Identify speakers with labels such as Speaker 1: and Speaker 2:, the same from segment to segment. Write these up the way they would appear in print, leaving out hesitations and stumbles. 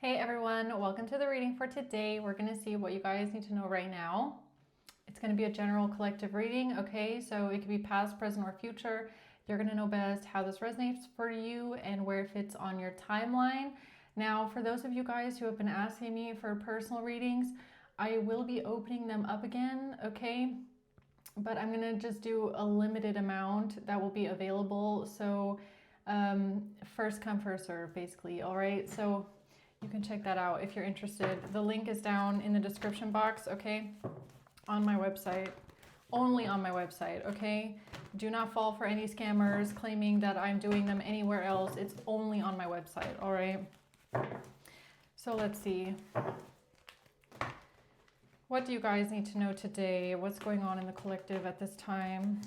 Speaker 1: Hey everyone, welcome to the reading for today. We're going to see what you guys need to know right now. It's going to be a general collective reading, okay? So it could be past, present, or future. You're going to know best how this resonates for you and where it fits on your timeline. Now, for those of you guys who have been asking me for personal readings, I will be opening them up again, okay? But I'm going to just do a limited amount that will be available. So first come, first serve, basically, all right? So you can check that out if you're interested. The link is down in the description box, okay? On my website. Only on my website, okay? Do not fall for any scammers claiming that I'm doing them anywhere else. It's only on my website, all right? So let's see. What do you guys need to know today? What's going on in the collective at this time?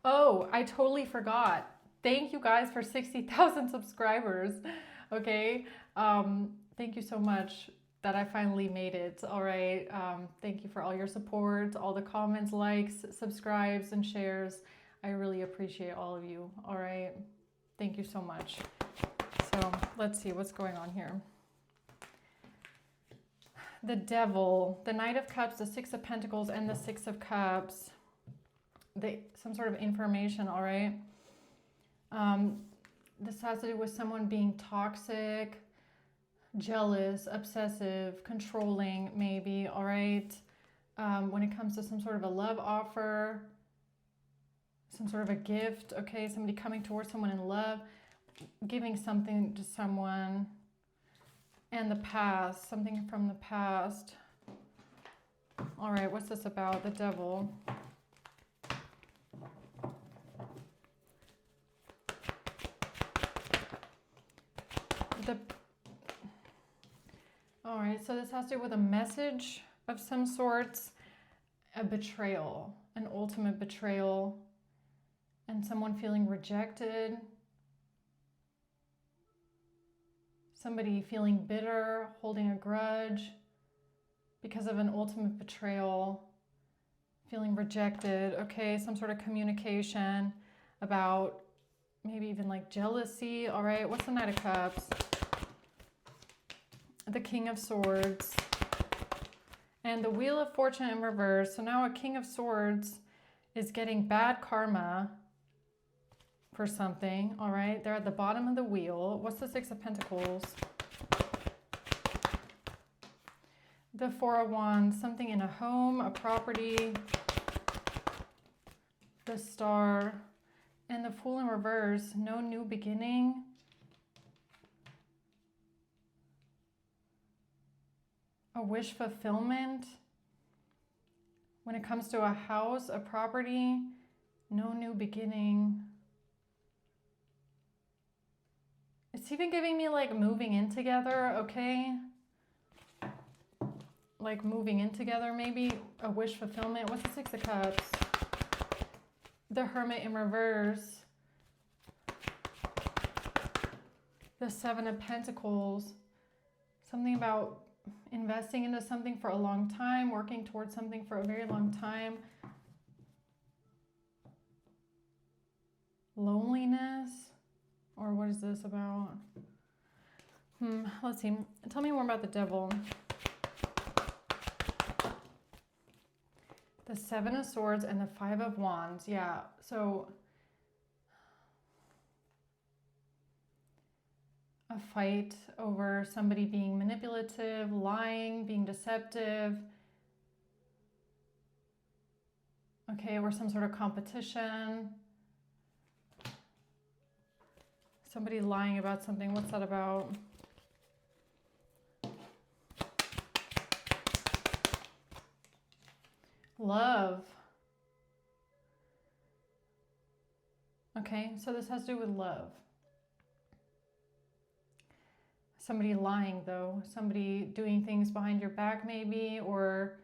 Speaker 1: Oh, I totally forgot. Thank you guys for 60,000 subscribers. Okay. Thank you so much that I finally made it. All right. Thank you for all your support, all the comments, likes, subscribes, and shares. I really appreciate all of you. All right. Thank you so much. So let's see what's going on here. The Devil, the Knight of Cups, the Six of Pentacles, and the Six of Cups. Some sort of information, all right? This has to do with someone being toxic, jealous, obsessive, controlling, maybe, all right? When it comes to some sort of a love offer, some sort of a gift, okay? Somebody coming towards someone in love, giving something to someone, and the past, something from the past. All right, what's this about? The Devil. All right, so this has to do with a message of some sorts, a betrayal, an ultimate betrayal, and someone feeling rejected, somebody feeling bitter, holding a grudge because of an ultimate betrayal, feeling rejected, okay, some sort of communication about maybe even like jealousy. All right, what's the Knight of Cups? The King of Swords, and the Wheel of Fortune in reverse. So now a King of Swords is getting bad karma for something, all right? They're at the bottom of the wheel. What's the Six of Pentacles? The Four of Wands, something in a home, a property, the Star, and the Fool in reverse, no new beginning. A wish fulfillment. When it comes to a house, a property, no new beginning. It's even giving me like moving in together, okay? Like moving in together, maybe. A wish fulfillment. What's the Six of Cups? The Hermit in reverse. The Seven of Pentacles. Something about investing into something for a long time, working towards something for a very long time. Loneliness, or what is this about? Let's see. Tell me more about the Devil. The Seven of Swords and the Five of Wands. Yeah, so a fight over somebody being manipulative, lying, being deceptive. Okay, or some sort of competition. Somebody lying about something. What's that about? Love. Okay, so this has to do with love. Somebody lying, though. Somebody doing things behind your back, maybe, or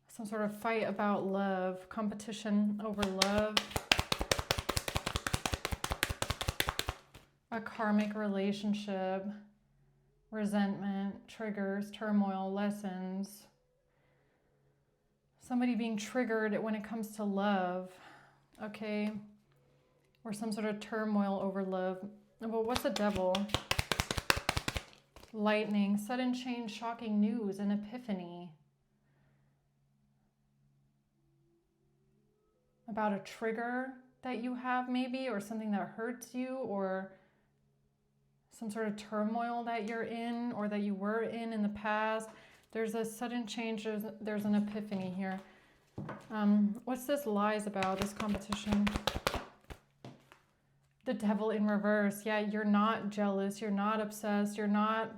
Speaker 1: some sort of fight about love, competition over love. A karmic relationship, resentment, triggers, turmoil, lessons. Somebody being triggered when it comes to love. Okay. or some sort of turmoil over love. But what's the devil? Lightning, sudden change, shocking news, an epiphany. About a trigger that you have maybe, or something that hurts you, or some sort of turmoil that you're in or that you were in the past. There's a sudden change, there's an epiphany here. What's this lies about, this competition? The devil in reverse. Yeah, you're not jealous, you're not obsessed, you're not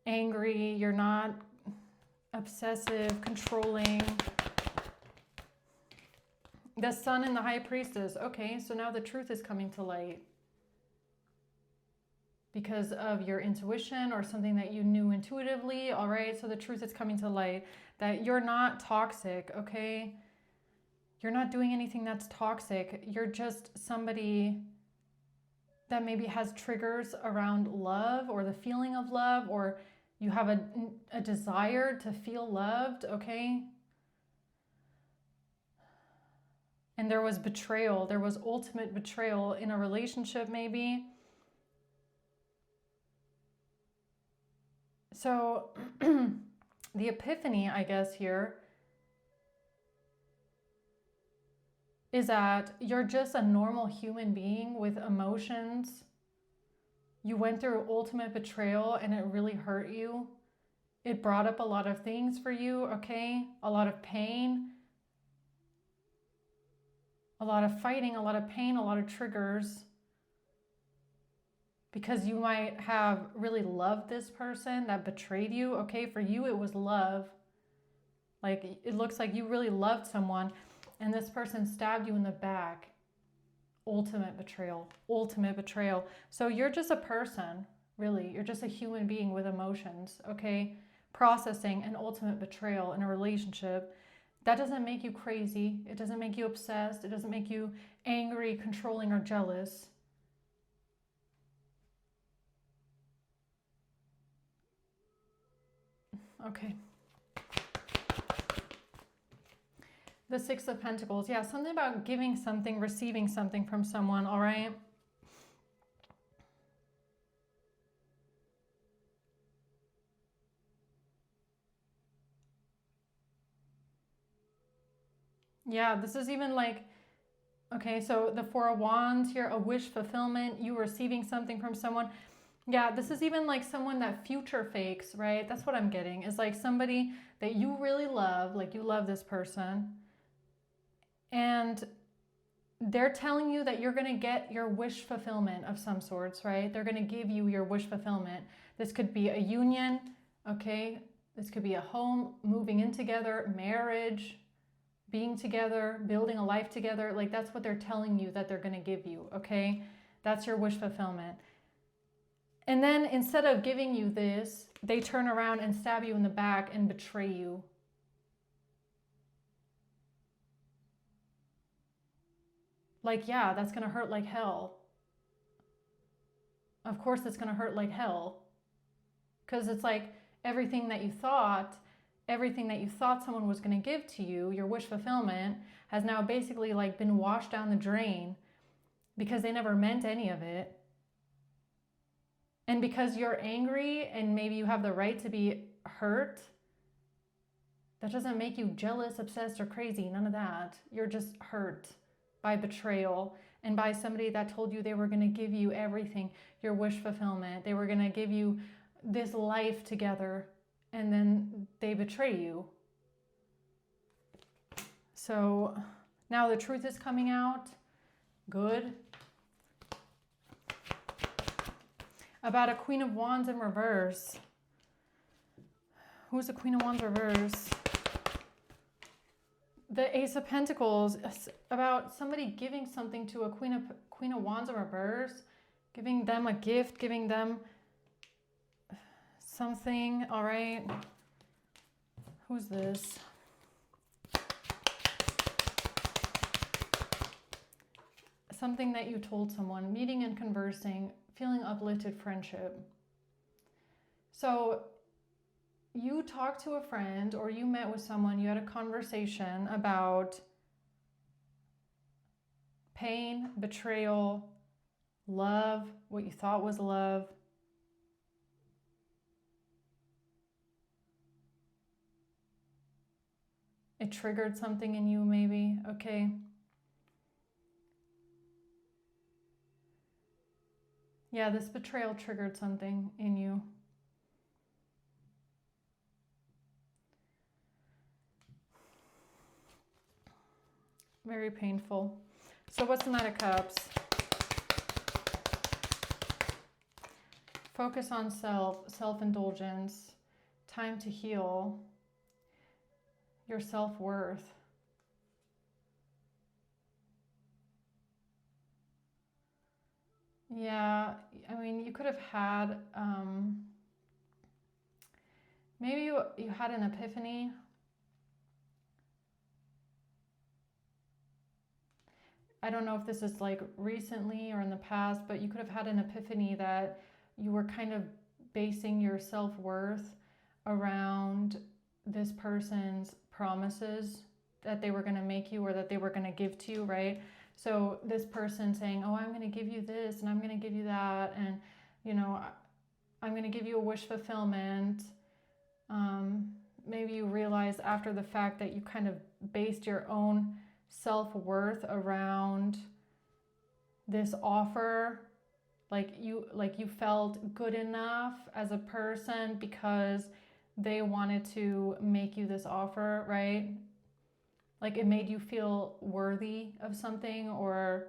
Speaker 1: angry, you're not obsessive, controlling. The sun and the high priestess. Okay, so now the truth is coming to light because of your intuition or something that you knew intuitively. All right, so the truth is coming to light that you're not toxic, okay? You're not doing anything that's toxic. You're just somebody that maybe has triggers around love or the feeling of love, or you have a desire to feel loved, okay? And there was betrayal. There was ultimate betrayal in a relationship maybe. So the epiphany, I guess, here is that you're just a normal human being with emotions. You went through ultimate betrayal and it really hurt you. It brought up a lot of things for you, okay? A lot of pain, a lot of fighting, a lot of pain, a lot of triggers. Because you might have really loved this person that betrayed you, okay? For you, it was love. Like, it looks like you really loved someone and this person stabbed you in the back. Ultimate betrayal, ultimate betrayal. So you're just a person, really. You're just a human being with emotions, okay? Processing an ultimate betrayal in a relationship. That doesn't make you crazy. It doesn't make you obsessed. It doesn't make you angry, controlling, or jealous. Okay. The Six of Pentacles. Yeah, something about giving something, receiving something from someone, all right? Yeah, this is even like, okay, so the Four of Wands here, a wish fulfillment, you receiving something from someone. Yeah, this is even like someone that future fakes, right? That's what I'm getting. Is like somebody that you really love, like you love this person, and they're telling you that you're going to get your wish fulfillment of some sorts, right? They're going to give you your wish fulfillment. This could be a union, okay? This could be a home, moving in together, marriage, being together, building a life together. Like that's what they're telling you that they're going to give you, okay? That's your wish fulfillment. And then instead of giving you this, they turn around and stab you in the back and betray you. Like, yeah, that's going to hurt like hell. Of course it's going to hurt like hell. Because it's like everything that you thought someone was going to give to you, your wish fulfillment, has now basically like been washed down the drain because they never meant any of it. And because you're angry and maybe you have the right to be hurt, that doesn't make you jealous, obsessed, or crazy. None of that. You're just hurt by betrayal and by somebody that told you they were going to give you everything, your wish fulfillment. They were going to give you this life together, and then they betray you. So now the truth is coming out. Good. About a Queen of Wands in reverse. Who's the Queen of Wands reverse? The Ace of Pentacles. About somebody giving something to a Queen of Wands in reverse. Giving them a gift, giving them something. All right. Who's this? Something that you told someone, meeting and conversing, feeling uplifted, friendship. So you talked to a friend or you met with someone, you had a conversation about Pain, betrayal, love, what you thought was love. It triggered something in you maybe, okay? Yeah, this betrayal triggered something in you. Very painful. So what's the Knight of Cups? Focus on self-indulgence, time to heal, your self-worth. Yeah, I mean, you could have had, maybe you had an epiphany. I don't know if this is like recently or in the past, but you could have had an epiphany that you were kind of basing your self-worth around this person's promises that they were going to make you or that they were going to give to you, right? So this person saying, oh, I'm going to give you this and I'm going to give you that, and you know, I'm going to give you a wish fulfillment. Maybe you realize after the fact that you kind of based your own self-worth around this offer, like you felt good enough as a person because they wanted to make you this offer, right? Like it made you feel worthy of something, or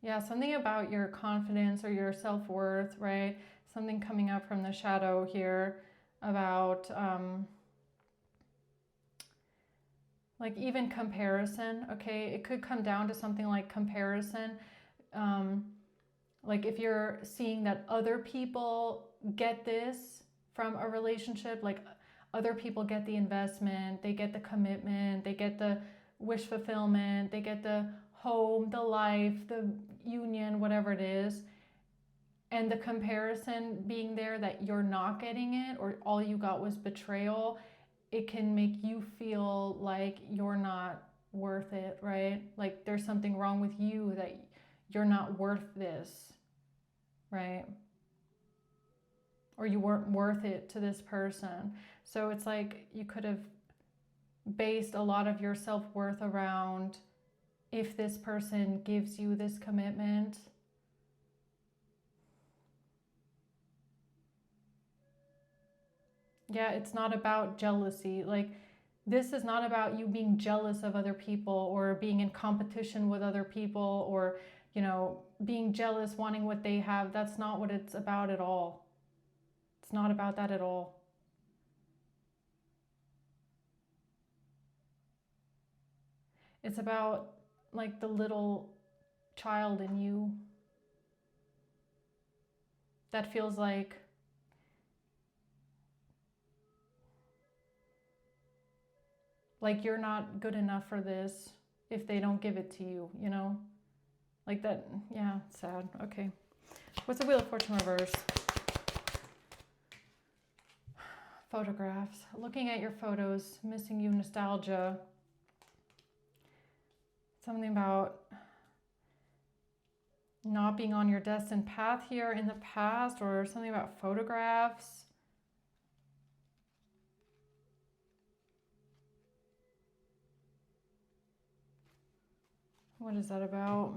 Speaker 1: yeah, something about your confidence or your self-worth, right? Something coming up from the shadow here about like even comparison, okay? It could come down to something like comparison. Like if you're seeing that other people get this from a relationship, like other people get the investment, they get the commitment, they get the wish fulfillment, they get the home, the life, the union, whatever it is, and the comparison being there that you're not getting it or all you got was betrayal, it can make you feel like you're not worth it, right? Like there's something wrong with you, that you're not worth this, right? Or you weren't worth it to this person. So it's like you could have based a lot of your self-worth around if this person gives you this commitment. Yeah, it's not about jealousy. Like this is not about you being jealous of other people or being in competition with other people or, you know, being jealous, wanting what they have. That's not what it's about at all. It's not about that at all. It's about like the little child in you that feels like you're not good enough for this if they don't give it to you, you know? Like that, yeah, sad. Okay. What's the Wheel of Fortune reverse? Photographs. Looking at your photos, missing you, nostalgia. Something about not being on your destined path here in the past, or something about photographs. What is that about?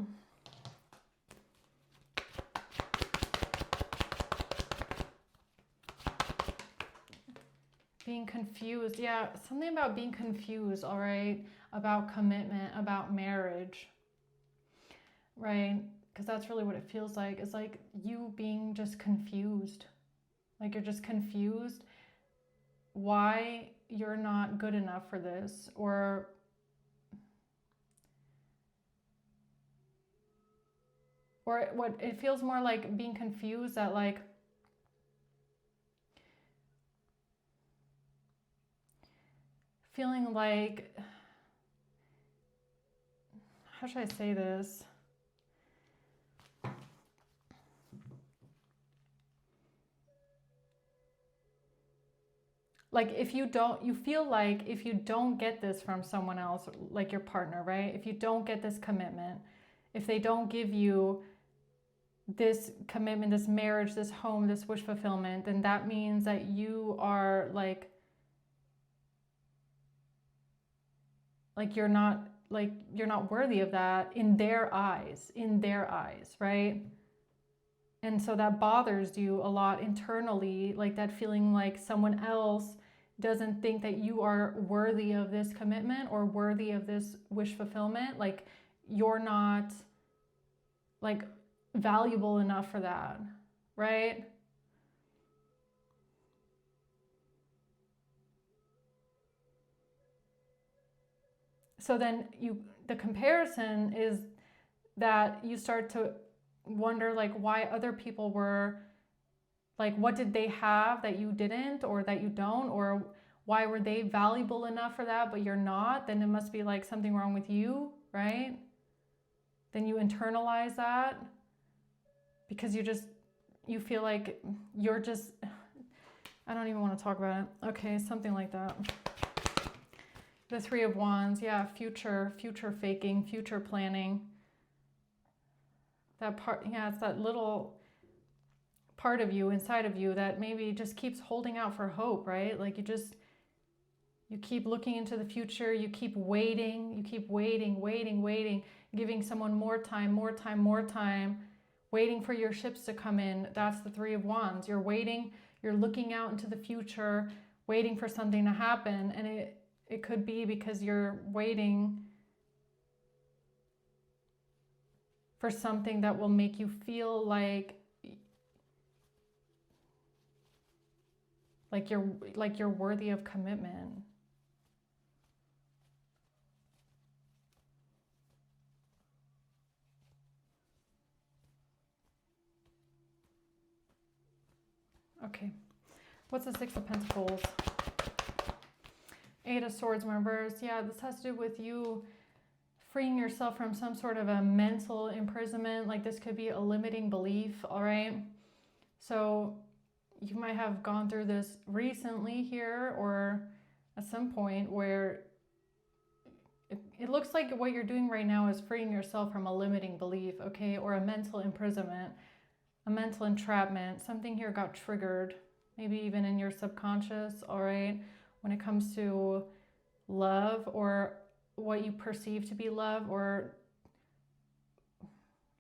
Speaker 1: Being confused. Yeah, something about being confused, all right? About commitment, about marriage, right? Because that's really what it feels like. It's like you being just confused. Like you're just confused why you're not good enough for this, or what it feels more like being confused that like feeling like, how should I say this? like if you don't, you feel like if you don't get this from someone else, like your partner, right? If you don't get this commitment, if they don't give you this commitment, this marriage, this home, this wish fulfillment, then that means that you are like you're not worthy of that in their eyes, right? And so that bothers you a lot internally, like that feeling like someone else doesn't think that you are worthy of this commitment or worthy of this wish fulfillment. Like you're not like valuable enough for that, right? So then the comparison is that you start to wonder like why other people were like, what did they have that you didn't or that you don't, or why were they valuable enough for that but you're not? Then it must be like something wrong with you, right? Then you internalize that because you feel like you're just, I don't even want to talk about it. Okay, something like that. The Three of Wands, yeah, future faking, future planning. That part, yeah, it's that little part of you, inside of you, that maybe just keeps holding out for hope, right? Like you keep looking into the future, you keep waiting, giving someone more time, waiting for your ships to come in. That's the Three of Wands. You're waiting, you're looking out into the future, waiting for something to happen, and it could be because you're waiting for something that will make you feel like you're worthy of commitment. Okay, what's the Six of Pentacles? Eight of Swords in reverse. Yeah, this has to do with you freeing yourself from some sort of a mental imprisonment. Like this could be a limiting belief, all right? So you might have gone through this recently here or at some point where it looks like what you're doing right now is freeing yourself from a limiting belief, okay? Or a mental imprisonment, a mental entrapment. Something here got triggered, maybe even in your subconscious, all right? When it comes to love or what you perceive to be love, or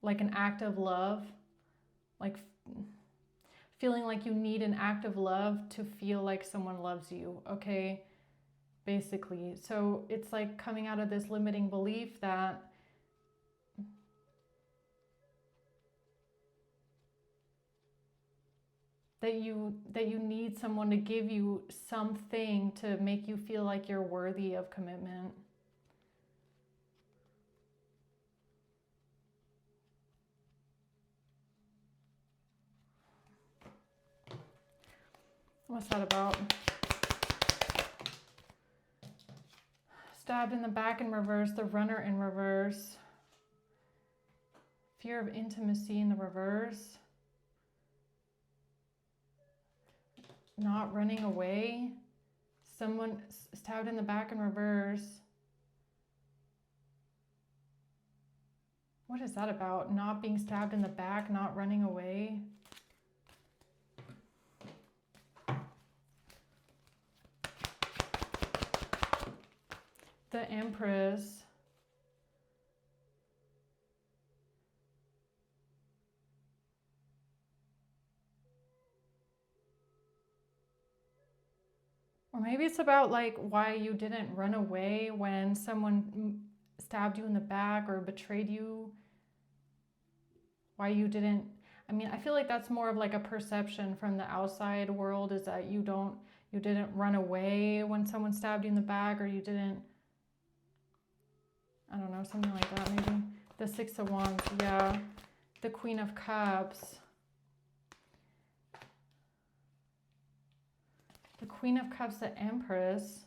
Speaker 1: like an act of love, like feeling like you need an act of love to feel like someone loves you, okay? Basically. So it's like coming out of this limiting belief that you need someone to give you something to make you feel like you're worthy of commitment. What's that about? Stabbed in the back in reverse, the Runner in reverse. Fear of intimacy in the reverse. Not running away. Someone stabbed in the back in reverse. What is that about? Not being stabbed in the back, not running away. The Empress. Or maybe it's about like why you didn't run away when someone stabbed you in the back or betrayed you. Why you didn't, I mean, I feel like that's more of like a perception from the outside world, is that you didn't run away when someone stabbed you in the back, or you didn't, I don't know, something like that maybe. The Six of Wands, yeah. The Queen of Cups. The Queen of Cups, the Empress.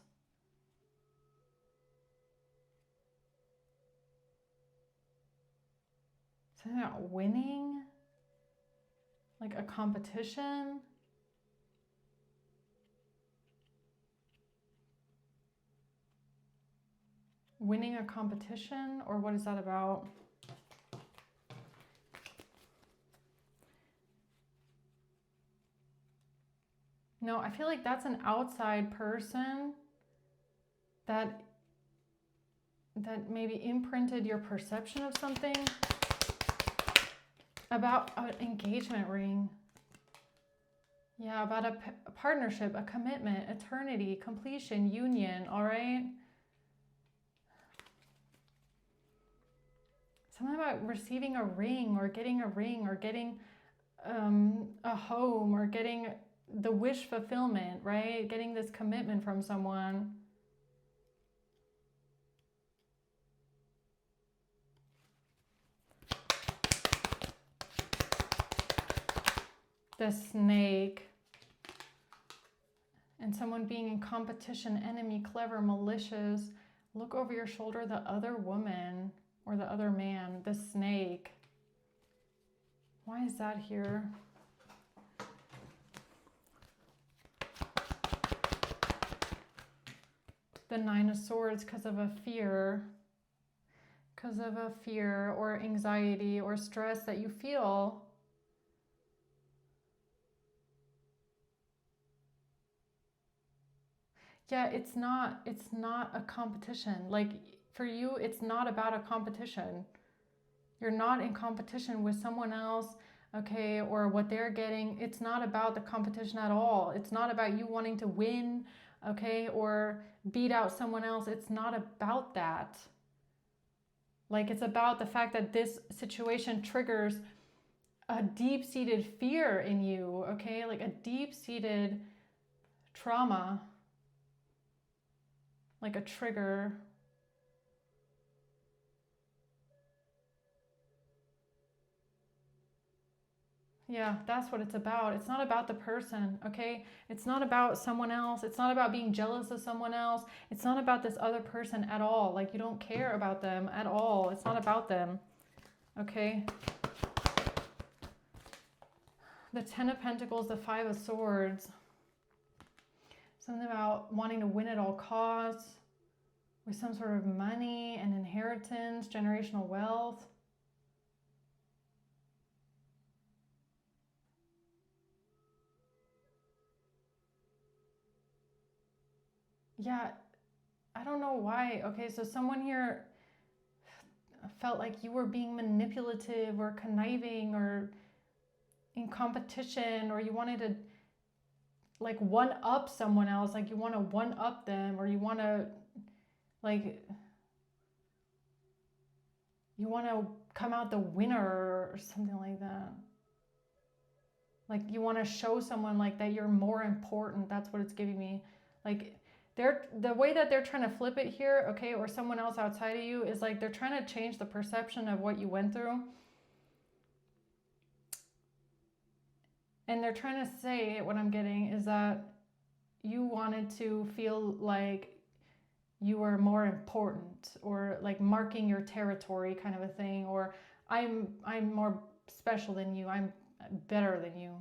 Speaker 1: Something about winning? Like a competition? winning a competition, or what is that about? No, I feel like that's an outside person that maybe imprinted your perception of something about an engagement ring. Yeah, about a partnership, a commitment, eternity, completion, union, all right? Something about receiving a ring or getting a home, or getting the wish fulfillment, right? Getting this commitment from someone. The snake. And someone being in competition, enemy, clever, malicious. Look over your shoulder, the other woman or the other man, the snake. Why is that here? The Nine of Swords, because of a fear. Because of a fear or anxiety or stress that you feel. Yeah, it's not a competition. Like, for you, it's not about a competition. You're not in competition with someone else, okay, or what they're getting. It's not about the competition at all. It's not about you wanting to win, okay, or beat out someone else. It's not about that. Like, it's about the fact that this situation triggers a deep-seated fear in you, okay, like a deep-seated trauma. Like a trigger. Yeah, that's what it's about. It's not about the person, okay? It's not about someone else. It's not about being jealous of someone else. It's not about this other person at all. Like, you don't care about them at all. It's not about them, okay? The Ten of Pentacles, the Five of Swords. Something about wanting to win at all costs. With some sort of money and inheritance, generational wealth. Yeah, I don't know why. Okay, so someone here felt like you were being manipulative or conniving or in competition, or you wanted to like one up someone else, like you want to one up them, or you want to like come out the winner or something like that. Like you want to show someone like that you're more important. That's what it's giving me. Like the way that they're trying to flip it here, okay, or someone else outside of you, is like they're trying to change the perception of what you went through. And they're trying to say, what I'm getting is that you wanted to feel like you were more important, or like marking your territory kind of a thing, or I'm more special than you, I'm better than you.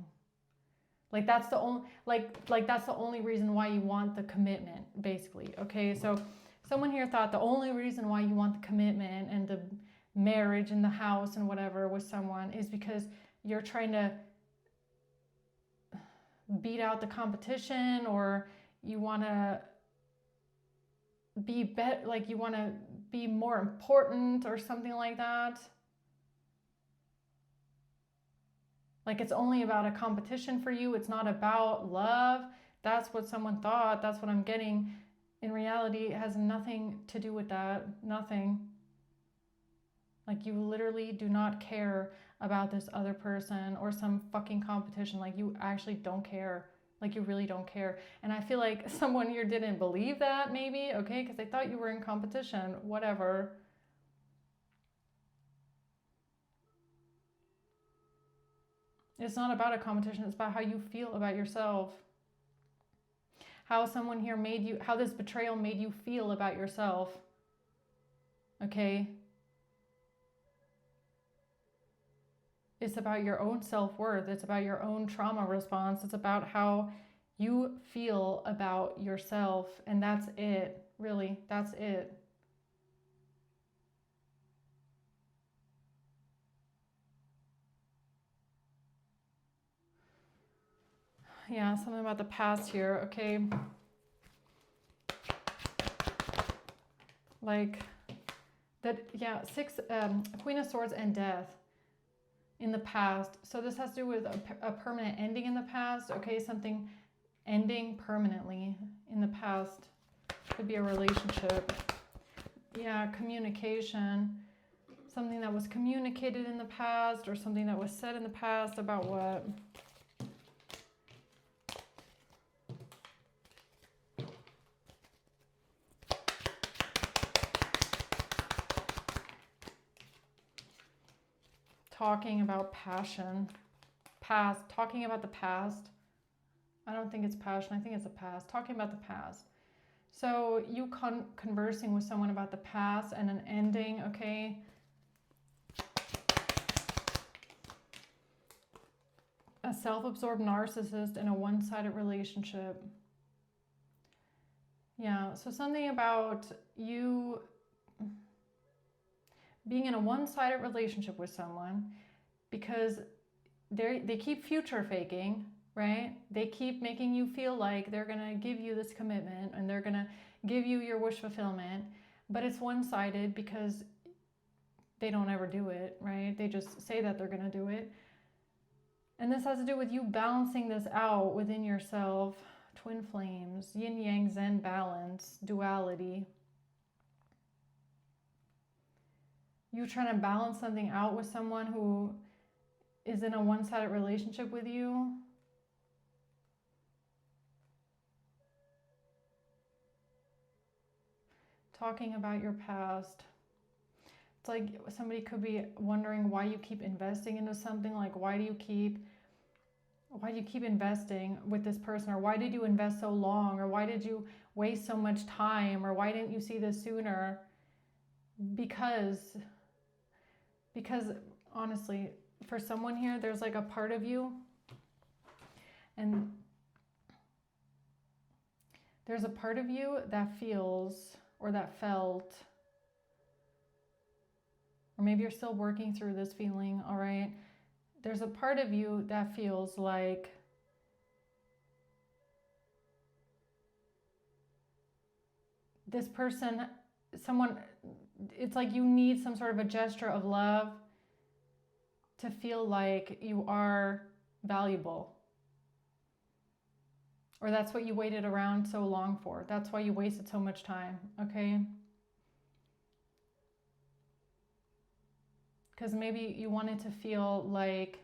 Speaker 1: Like that's the only that's the only reason why you want the commitment, basically. Okay, so someone here thought the only reason why you want the commitment and the marriage and the house and whatever with someone is because you're trying to beat out the competition, or you want to be better, like you want to be more important or something like that. Like it's only about a competition for you. It's not about love. That's what someone thought. That's what I'm getting. In reality, it has nothing to do with that. Nothing. Like you literally do not care about this other person or some fucking competition. Like you actually don't care. Like you really don't care. And I feel like someone here didn't believe that, maybe, okay? Because they thought you were in competition, whatever. It's not about a competition. It's about how you feel about yourself. How someone here made you, how this betrayal made you feel about yourself. Okay? It's about your own self-worth. It's about your own trauma response. It's about how you feel about yourself. And that's it. Really, that's it. Yeah, something about the past here, okay? Like that, yeah, Queen of Swords and Death in the past. So this has to do with a permanent ending in the past, okay? Something ending permanently in the past. Could be a relationship. Yeah, communication. Something that was communicated in the past, or something that was said in the past about what? Talking about passion. Past. Talking about the past. I don't think it's passion. I think it's the past. Talking about the past. So you conversing with someone about the past and an ending, okay? A self-absorbed narcissist in a one-sided relationship. Yeah, so something about you being in a one-sided relationship with someone because they keep future faking, right? They keep making you feel like they're going to give you this commitment and they're going to give you your wish fulfillment, but it's one-sided because they don't ever do it, right? They just say that they're going to do it. And this has to do with you balancing this out within yourself. Twin flames, yin yang zen balance, duality. You trying to balance something out with someone who is in a one-sided relationship with you. Talking about your past. It's like somebody could be wondering why you keep investing into something. Like, why do you keep investing with this person? Or why did you invest so long? Or why did you waste so much time? Or why didn't you see this sooner? Because honestly, for someone here, there's like a part of you, and there's a part of you that feels, or that felt, or maybe you're still working through this feeling, all right? There's a part of you that feels like this person, someone, it's like you need some sort of a gesture of love to feel like you are valuable. Or that's what you waited around so long for. That's why you wasted so much time, okay? Because maybe you wanted to feel like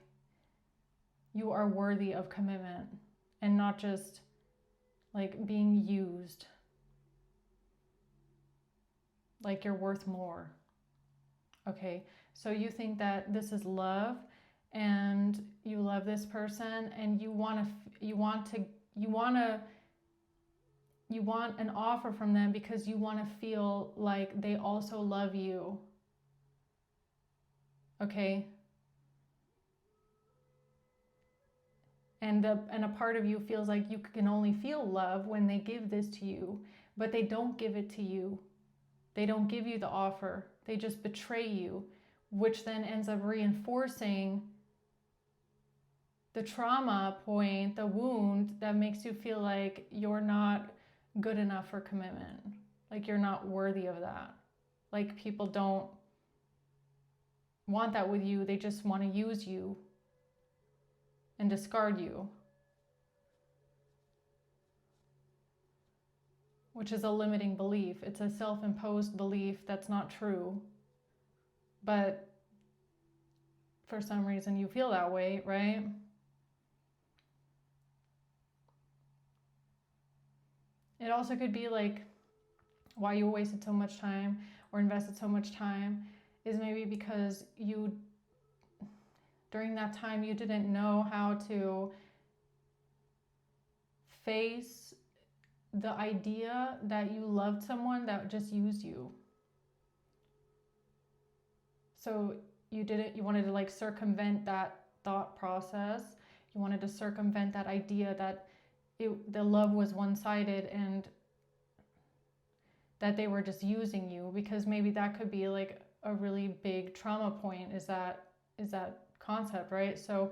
Speaker 1: you are worthy of commitment and not just like being used. Like you're worth more. Okay, so you think that this is love and you love this person and you want an offer from them because you want to feel like they also love you. Okay? And a part of you feels like you can only feel love when they give this to you, but they don't give it to you. They don't give you the offer. They just betray you, which then ends up reinforcing the trauma point, the wound that makes you feel like you're not good enough for commitment. Like you're not worthy of that. Like people don't want that with you. They just want to use you and discard you, which is a limiting belief. It's a self-imposed belief that's not true. But for some reason you feel that way, right? It also could be like why you wasted so much time or invested so much time is maybe because you, during that time, you didn't know how to face the idea that you loved someone that just used you. So you wanted to like circumvent that thought process. You wanted to circumvent that idea that the love was one-sided and that they were just using you, because maybe that could be like a really big trauma point, is that concept, right? So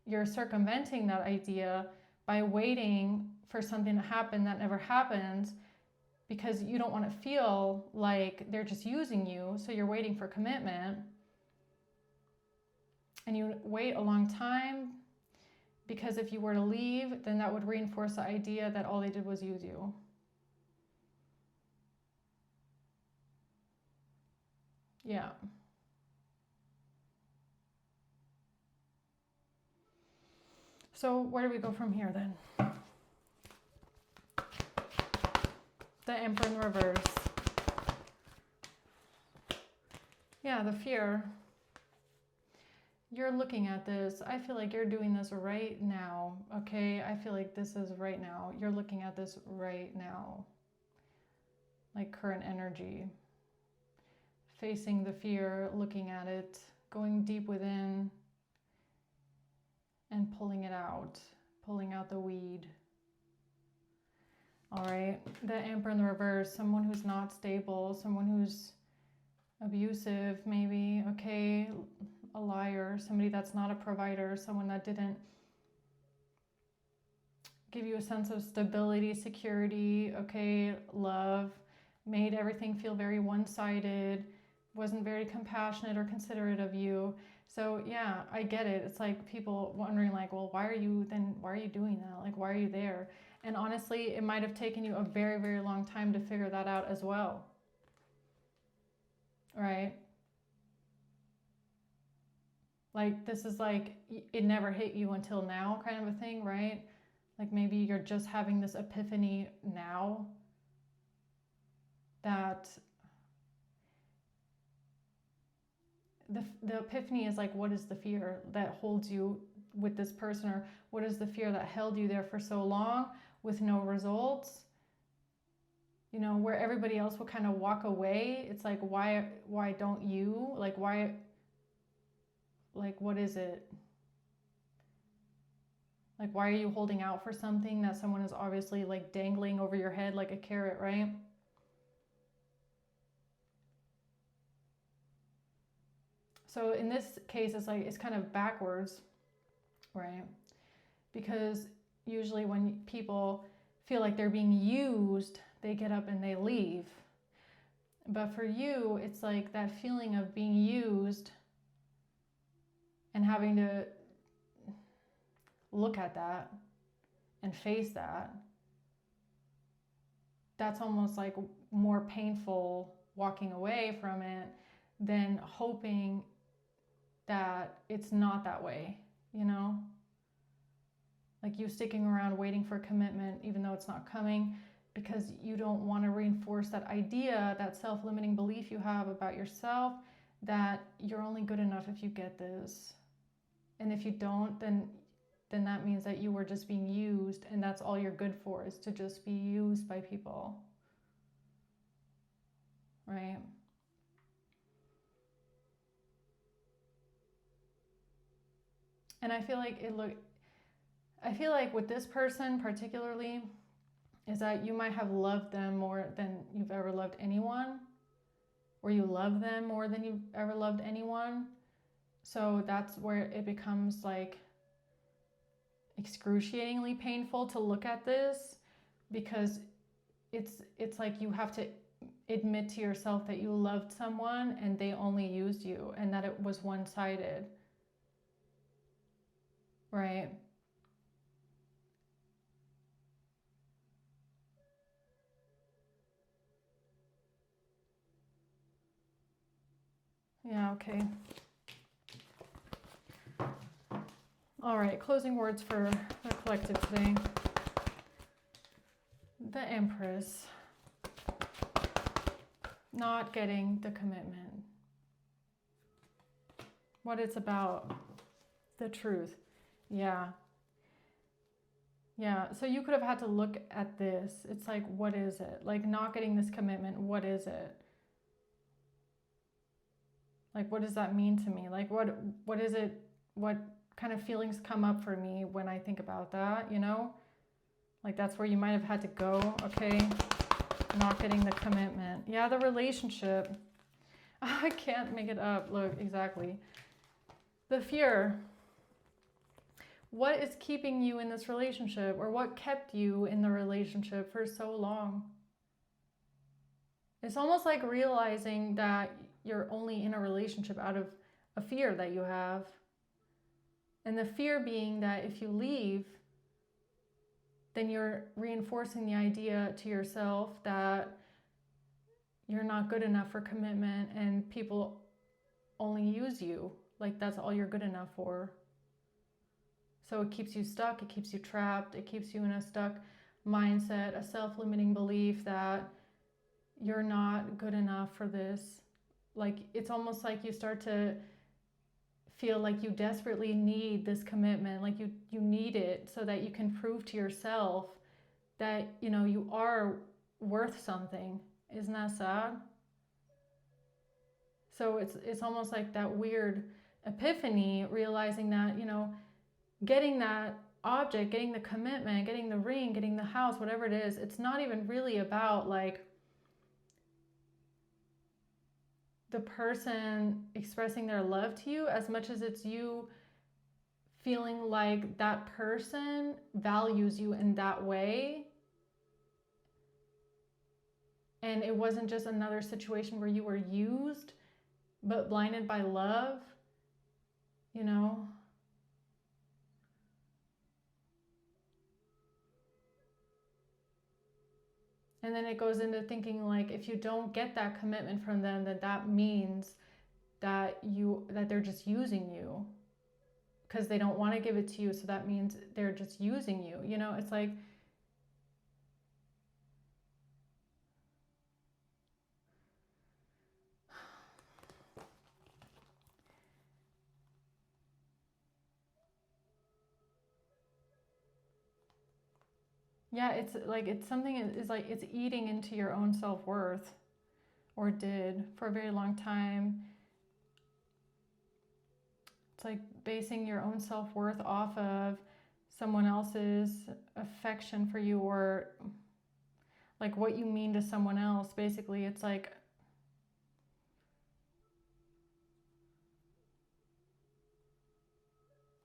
Speaker 1: you're circumventing that idea by waiting for something to happen that never happens, because you don't want to feel like they're just using you. So you're waiting for commitment, and you wait a long time, because if you were to leave, then that would reinforce the idea that all they did was use you. Yeah. So where do we go from here then? The Emperor in reverse. Yeah, the fear. You're looking at this. I feel like you're doing this right now, okay? I feel like this is right now. You're looking at this right now. Like current energy. Facing the fear, looking at it, going deep within, and pulling it out. Pulling out the weed. All right, the Emperor in the reverse, someone who's not stable, someone who's abusive maybe, okay, a liar, somebody that's not a provider, someone that didn't give you a sense of stability, security, okay, love, made everything feel very one-sided, wasn't very compassionate or considerate of you. So yeah, I get it. It's like people wondering like, well, why are you doing that? Like, why are you there? And honestly, it might have taken you a very, very long time to figure that out as well. Right? Like, this is like, it never hit you until now kind of a thing, right? Like maybe you're just having this epiphany now that the epiphany is like, what is the fear that holds you with this person, or what is the fear that held you there for so long with no results? You know, where everybody else will kind of walk away. It's like, why don't you? Like, why, like, what is it? Like, why are you holding out for something that someone is obviously like dangling over your head like a carrot, right? So in this case, it's like, it's kind of backwards, right? Because usually when people feel like they're being used, they get up and they leave. But for you, it's like that feeling of being used and having to look at that and face that. That's almost like more painful walking away from it than hoping that it's not that way, you know? Like you sticking around waiting for commitment even though it's not coming, because you don't want to reinforce that idea, that self-limiting belief you have about yourself, that you're only good enough if you get this. And if you don't, then that means that you were just being used, and that's all you're good for, is to just be used by people. Right? And I feel like with this person particularly, is that you might have loved them more than you've ever loved anyone, or you love them more than you've ever loved anyone. So that's where it becomes like excruciatingly painful to look at this, because it's like you have to admit to yourself that you loved someone and they only used you, and that it was one-sided. Right? Yeah, okay. All right, closing words for the collective today. The Empress. Not getting the commitment. What it's about. The truth. Yeah. Yeah, so you could have had to look at this. It's like, what is it? Like, not getting this commitment, what is it? Like, what does that mean to me? Like, what is it? What kind of feelings come up for me when I think about that, you know? Like, that's where you might have had to go, okay? Not getting the commitment. Yeah, the relationship. I can't make it up. Look, exactly. The fear. What is keeping you in this relationship, or what kept you in the relationship for so long? It's almost like realizing that you're only in a relationship out of a fear that you have. And the fear being that if you leave, then you're reinforcing the idea to yourself that you're not good enough for commitment and people only use you. Like that's all you're good enough for. So it keeps you stuck, it keeps you trapped, it keeps you in a stuck mindset, a self-limiting belief that you're not good enough for this. Like it's almost like you start to feel like you desperately need this commitment, like you need it so that you can prove to yourself that, you know, you are worth something. Isn't that sad? So it's almost like that weird epiphany, realizing that, you know, getting that object, getting the commitment, getting the ring, getting the house, whatever it is, it's not even really about like the person expressing their love to you as much as it's you feeling like that person values you in that way. And it wasn't just another situation where you were used, but blinded by love, you know? And then it goes into thinking like, if you don't get that commitment from them, then that means that they're just using you because they don't want to give it to you. So that means they're just using you. You know, it's like, yeah, it's like, it's something is like, it's eating into your own self-worth, or did for a very long time. It's like basing your own self-worth off of someone else's affection for you, or like what you mean to someone else. Basically, it's like,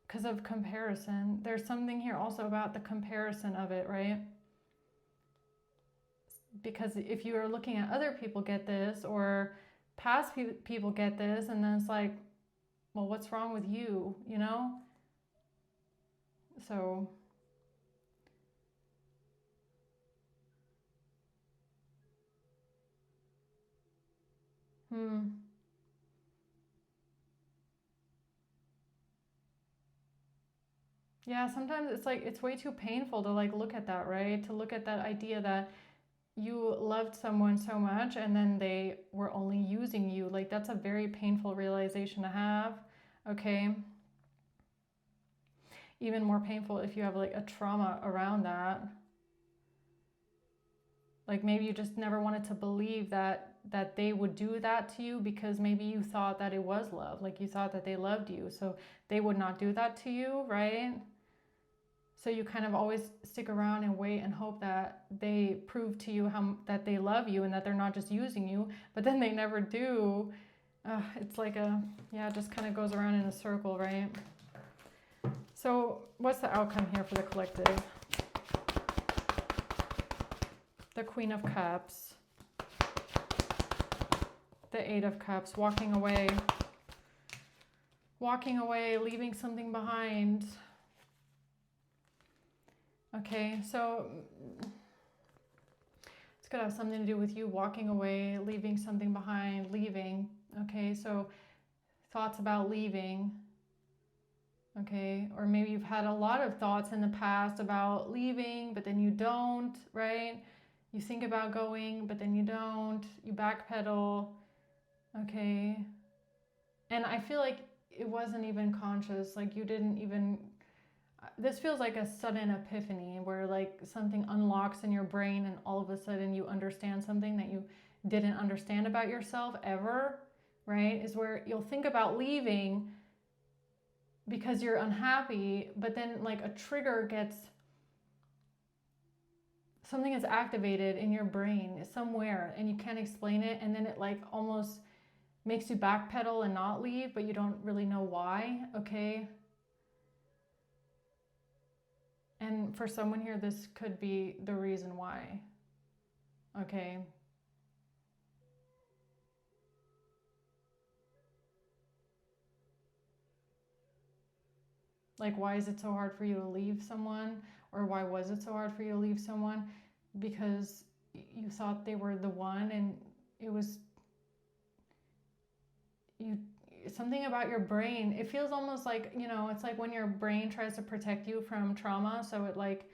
Speaker 1: because of comparison. There's something here also about the comparison of it, right? Because if you are looking at other people get this, or past people get this, and then it's like, well, what's wrong with you, you know? So yeah, sometimes it's like, it's way too painful to like look at that, right? To look at that idea that you loved someone so much and then they were only using you. Like that's a very painful realization to have. Okay, even more painful if you have like a trauma around that. Like maybe you just never wanted to believe that they would do that to you, because maybe you thought that it was love. Like you thought that they loved you, so they would not do that to you, right? So you kind of always stick around and wait and hope that they prove to you that they love you and that they're not just using you, but then they never do. It's like it just kind of goes around in a circle, right? So what's the outcome here for the collective? The Queen of Cups. The Eight of Cups, walking away. Walking away, leaving something behind. Okay, so it's going to have something to do with you walking away, leaving something behind, leaving. Okay, so thoughts about leaving. Okay, or maybe you've had a lot of thoughts in the past about leaving, but then you don't, right? You think about going, but then you don't. You backpedal. Okay. And I feel like it wasn't even conscious. Like you didn't even... This feels like a sudden epiphany where like something unlocks in your brain and all of a sudden you understand something that you didn't understand about yourself ever, right? Is where you'll think about leaving because you're unhappy, but then like a trigger gets... Something is activated in your brain somewhere and you can't explain it, and then it like almost makes you backpedal and not leave, but you don't really know why. Okay. And for someone here, this could be the reason why. Okay. Like, why is it so hard for you to leave someone? Or why was it so hard for you to leave someone? Because you thought they were the one, and it was you. Something about your brain, it feels almost like, you know, it's like when your brain tries to protect you from trauma, so it like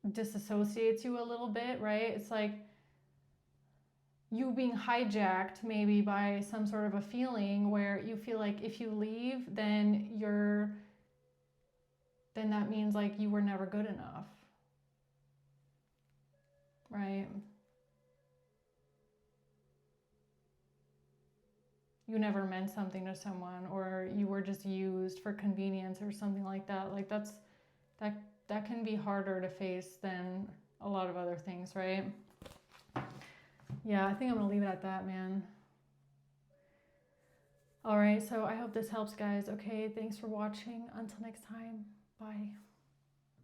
Speaker 1: disassociates you a little bit, right? It's like you being hijacked maybe by some sort of a feeling where you feel like if you leave, then that means like you were never good enough, right? You never meant something to someone, or you were just used for convenience or something like that. Like that that can be harder to face than a lot of other things, right? Yeah, I think I'm gonna leave it at that, man. All right, so I hope this helps, guys. Okay, thanks for watching. Until next time, bye.